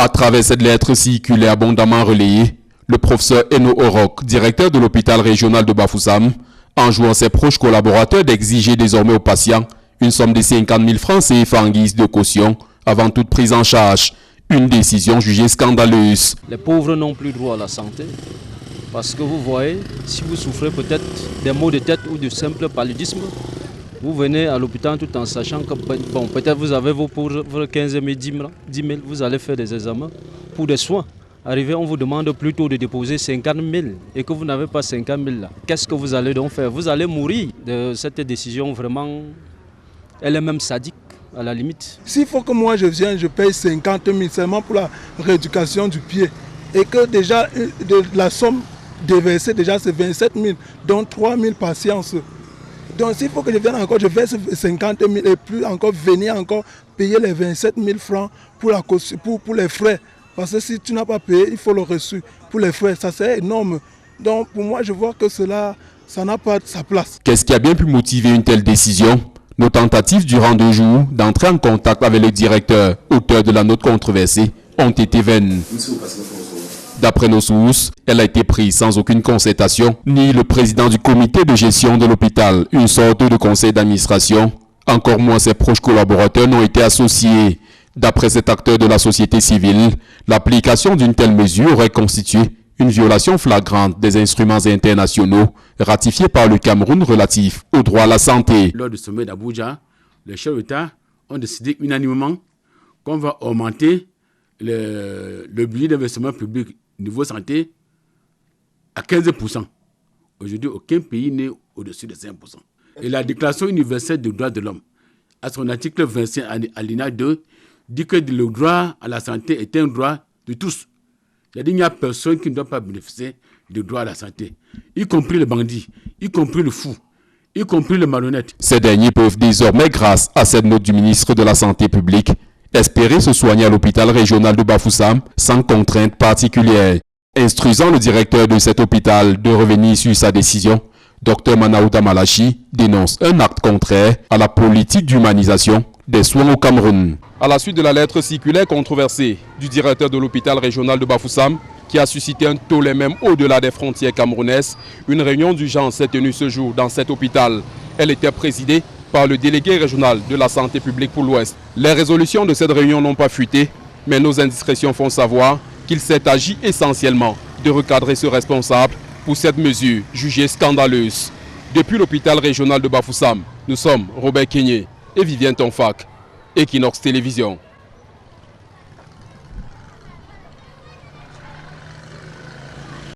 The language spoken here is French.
À travers cette lettre circulaire abondamment relayée, le professeur Eno Orok, directeur de l'hôpital régional de Bafoussam, enjoint ses proches collaborateurs d'exiger désormais aux patients une somme de 50 000 francs CFA en guise de caution avant toute prise en charge. Une décision jugée scandaleuse. Les pauvres n'ont plus droit à la santé parce que vous voyez, si vous souffrez peut-être des maux de tête ou de simple paludisme, vous venez à l'hôpital tout en sachant que bon, peut-être vous avez vos pauvres 15 000, 10 000, vous allez faire des examens pour des soins. Arrivé, on vous demande plutôt de déposer 50 000 et que vous n'avez pas 50 000 là. Qu'est-ce que vous allez donc faire? Vous allez mourir de cette décision vraiment, elle est même sadique. À la limite. S'il faut que moi je vienne, je paye 50 000 seulement pour la rééducation du pied et que déjà la somme déversée déjà c'est 27 000, dont 3 000 patience. Donc s'il faut que je vienne encore, je verse 50 000 et plus encore venir encore payer les 27 000 francs pour les frais. Parce que si tu n'as pas payé, il faut le reçu pour les frais. Ça c'est énorme. Donc pour moi je vois que cela, ça n'a pas sa place. Qu'est-ce qui a bien pu motiver une telle décision? Nos tentatives durant 2 jours d'entrer en contact avec le directeur, auteur de la note controversée, ont été vaines. D'après nos sources, elle a été prise sans aucune concertation, ni le président du comité de gestion de l'hôpital, une sorte de conseil d'administration. Encore moins ses proches collaborateurs n'ont été associés. D'après cet acteur de la société civile, l'application d'une telle mesure aurait constitué une violation flagrante des instruments internationaux ratifiés par le Cameroun relatifs au droit à la santé. Lors du sommet d'Abuja, les chefs d'État ont décidé unanimement qu'on va augmenter le budget d'investissement public niveau santé à 15%. Aujourd'hui, aucun pays n'est au-dessus de 5%. Et la Déclaration universelle des droits de l'homme, à son article 25 alinéa 2, dit que le droit à la santé est un droit de tous. C'est-à-dire qu'il n'y a personne qui ne doit pas bénéficier du droit à la santé, y compris le bandit, y compris le fou, y compris le malhonnête. Ces derniers peuvent désormais, grâce à cette note du ministre de la Santé publique, espérer se soigner à l'hôpital régional de Bafoussam sans contrainte particulière. Instruisant le directeur de cet hôpital de revenir sur sa décision, Dr Manaouda Malachi dénonce un acte contraire à la politique d'humanisation des soins au Cameroun. À la suite de la lettre circulaire controversée du directeur de l'hôpital régional de Bafoussam, qui a suscité un tollé même au-delà des frontières camerounaises, une réunion d'urgence s'est tenue ce jour dans cet hôpital. Elle était présidée par le délégué régional de la santé publique pour l'Ouest. Les résolutions de cette réunion n'ont pas fuité, mais nos indiscrétions font savoir qu'il s'est agi essentiellement de recadrer ce responsable pour cette mesure jugée scandaleuse. Depuis l'hôpital régional de Bafoussam, nous sommes Robert Kenyé et Vivien Tonfak, Equinox Télévision.